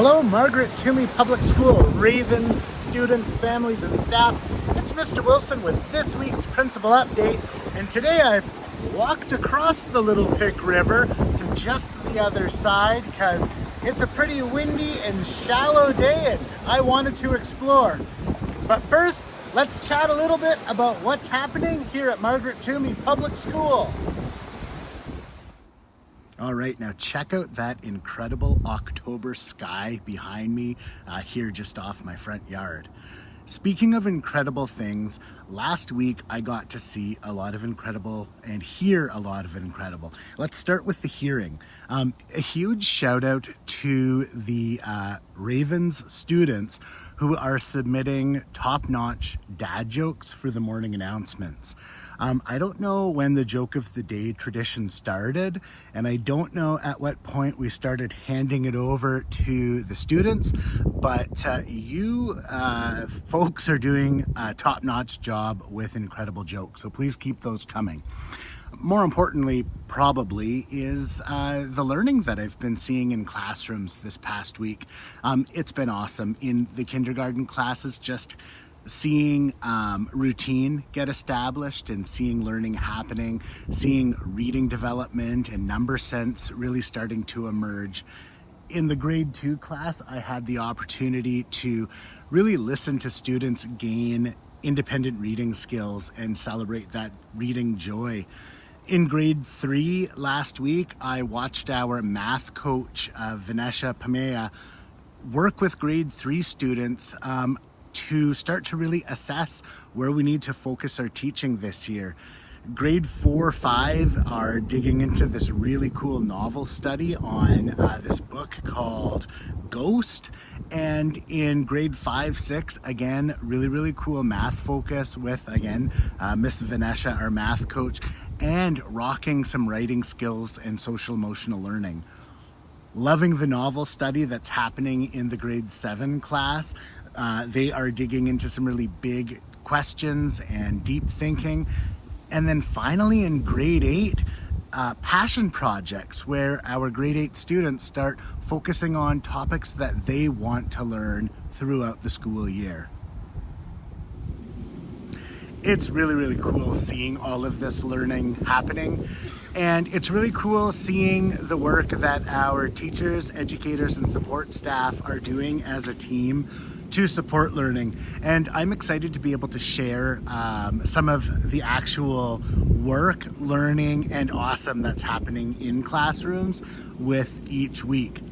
Hello, Margaret Toomey Public School, Ravens, students, families, and staff. It's Mr. Wilson with this week's Principal Update, and today I've walked across the Little Pick River to just the other side because it's a pretty windy and shallow day and I wanted to explore. But first, let's chat a little bit about what's happening here at Margaret Toomey Public School. All right, now check out that incredible October sky behind me here just off my front yard. Speaking of incredible things, last week I got to see a lot of incredible and hear a lot of incredible. Let's start with the hearing. A huge shout out to the Ravens students who are submitting top-notch dad jokes for the morning announcements. I don't know when the joke of the day tradition started, and I don't know at what point we started handing it over to the students, but you folks are doing a top-notch job with incredible jokes, so please keep those coming. More importantly, probably, is the learning that I've been seeing in classrooms this past week. It's been awesome. In the kindergarten classes, just seeing routine get established and seeing learning happening, seeing reading development and number sense really starting to emerge. In the grade 2 class, I had the opportunity to really listen to students gain independent reading skills and celebrate that reading joy. In grade 3 last week, I watched our math coach, Vanessa Pamea, work with grade 3 students to start to really assess where we need to focus our teaching this year. Grade 4-5 are digging into this really cool novel study on this book called Ghost. And in grade 5-6, again, really cool math focus with, again, Miss Vanessa, our math coach, and rocking some writing skills and social emotional learning. Loving the novel study that's happening in the grade 7 class. They are digging into some really big questions and deep thinking. And then finally in grade 8, passion projects where our grade 8 students start focusing on topics that they want to learn throughout the school year. It's really cool seeing all of this learning happening. And it's really cool seeing the work that our teachers, educators, and support staff are doing as a team to support learning. And I'm excited to be able to share some of the actual work, learning, and awesome that's happening in classrooms with each week.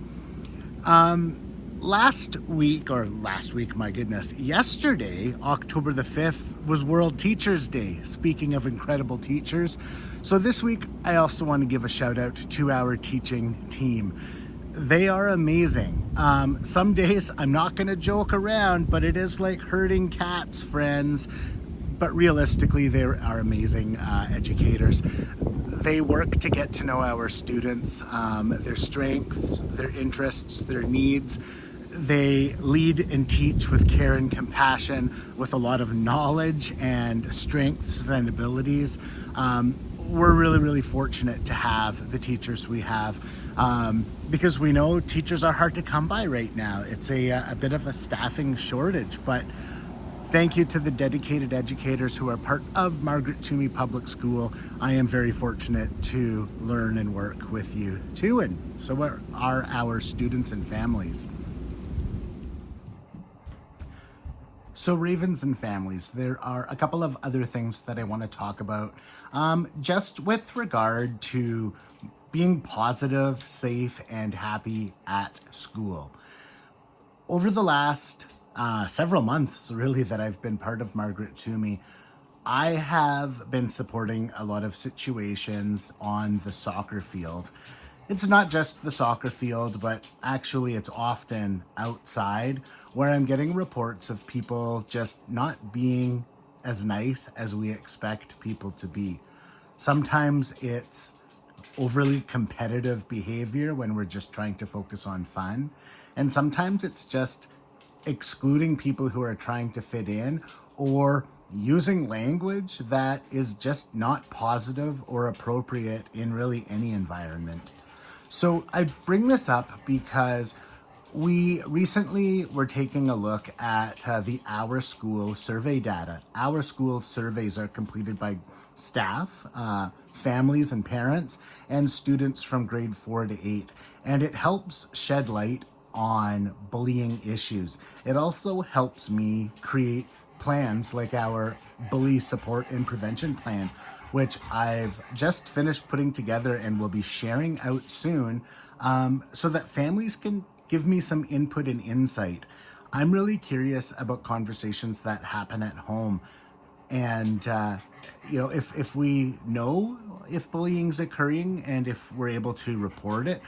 Yesterday, October the 5th, was World Teachers Day, speaking of incredible teachers. So this week, I also want to give a shout out to our teaching team. They are amazing. Some days I'm not going to joke around, but it is like herding cats, friends. But realistically, they are amazing educators. They work to get to know our students, their strengths, their interests, their needs. They lead and teach with care and compassion, with a lot of knowledge and strengths and abilities. We're really fortunate to have the teachers we have. Because we know teachers are hard to come by right now. It's a bit of a staffing shortage, but thank you to the dedicated educators who are part of Margaret Toomey Public School. I am very fortunate to learn and work with you too, and so are our students and families. So Ravens and families, there are a couple of other things that I want to talk about just with regard to being positive, safe, and happy at school. Over the last several months, really, that I've been part of Margaret Toomey, I have been supporting a lot of situations on the soccer field. It's not just the soccer field, but actually it's often outside where I'm getting reports of people just not being as nice as we expect people to be. Sometimes it's overly competitive behavior when we're just trying to focus on fun. And sometimes it's just excluding people who are trying to fit in or using language that is just not positive or appropriate in really any environment. So I bring this up because We recently were taking a look at the Our School survey data. Our School surveys are completed by staff, families and parents, and students from grade 4 to 8. And it helps shed light on bullying issues. It also helps me create plans like our bully support and prevention plan, which I've just finished putting together and will be sharing out soon, so that families can give me some input and insight. I'm really curious about conversations that happen at home. And, if we know if bullying's occurring and if we're able to report it,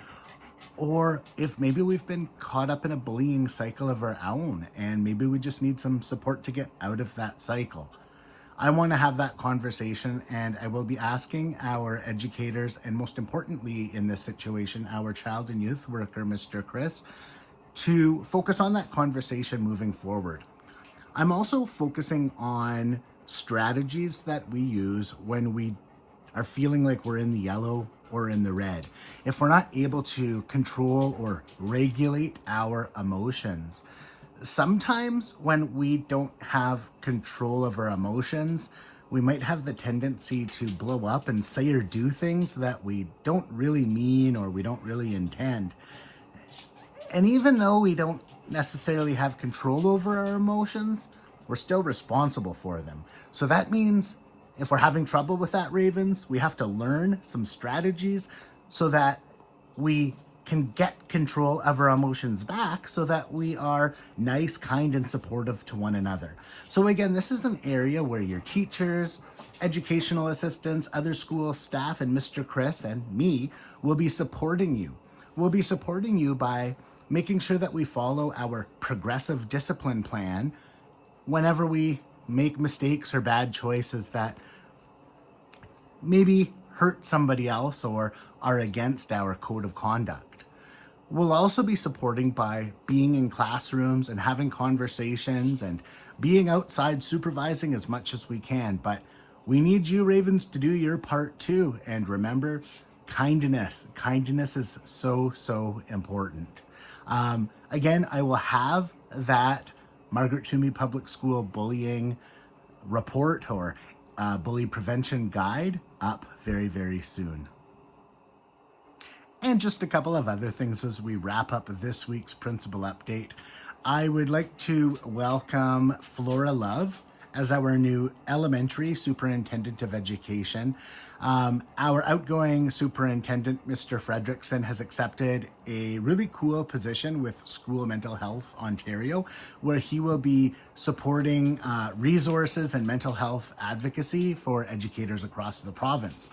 or if maybe we've been caught up in a bullying cycle of our own and maybe we just need some support to get out of that cycle. I want to have that conversation, and I will be asking our educators, and most importantly in this situation, our child and youth worker, Mr. Chris, to focus on that conversation moving forward. I'm also focusing on strategies that we use when we are feeling like we're in the yellow or in the red. If we're not able to control or regulate our emotions, sometimes when we don't have control of our emotions, we might have the tendency to blow up and say or do things that we don't really mean or we don't really intend. And even though we don't necessarily have control over our emotions, we're still responsible for them. So that means if we're having trouble with that, Ravens, we have to learn some strategies so that we can get control of our emotions back, so that we are nice, kind, and supportive to one another. So again, this is an area where your teachers, educational assistants, other school staff, and Mr. Chris and me will be supporting you. We'll be supporting you by making sure that we follow our progressive discipline plan whenever we make mistakes or bad choices that maybe hurt somebody else or are against our code of conduct. We'll also be supporting by being in classrooms and having conversations and being outside supervising as much as we can. But we need you, Ravens, to do your part too. And remember, kindness. Kindness is so, so important. Again, I will have that Margaret Toomey Public School bullying report or bully prevention guide up very, very soon. And just a couple of other things as we wrap up this week's principal update. I would like to welcome Flora Love as our new elementary superintendent of education. Our outgoing superintendent, Mr. Fredrickson, has accepted a really cool position with School Mental Health Ontario, where he will be supporting resources and mental health advocacy for educators across the province.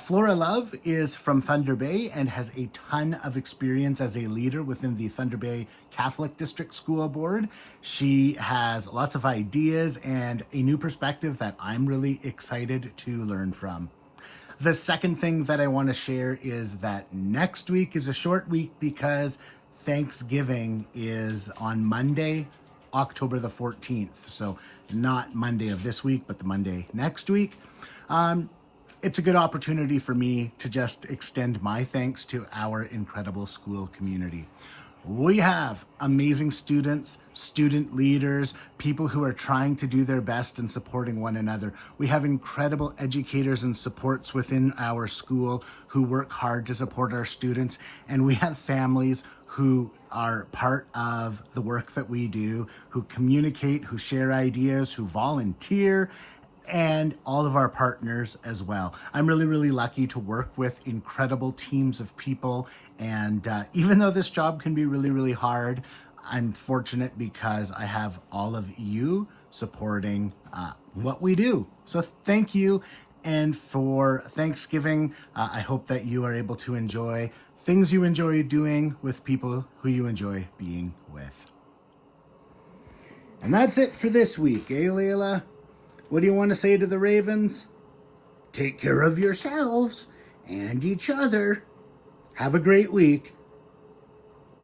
Flora Love is from Thunder Bay and has a ton of experience as a leader within the Thunder Bay Catholic District School Board. She has lots of ideas and a new perspective that I'm really excited to learn from. The second thing that I want to share is that next week is a short week because Thanksgiving is on Monday, October the 14th. So not Monday of this week, but the Monday next week. It's a good opportunity for me to just extend my thanks to our incredible school community. We have amazing students, student leaders, people who are trying to do their best and supporting one another. We have incredible educators and supports within our school who work hard to support our students. And we have families who are part of the work that we do, who communicate, who share ideas, who volunteer, and all of our partners as well. I'm really, really lucky to work with incredible teams of people. And even though this job can be really, really hard, I'm fortunate because I have all of you supporting what we do. So thank you. And for Thanksgiving, I hope that you are able to enjoy things you enjoy doing with people who you enjoy being with. And that's it for this week, eh, Layla? What do you want to say to the Ravens? Take care of yourselves and each other. Have a great week.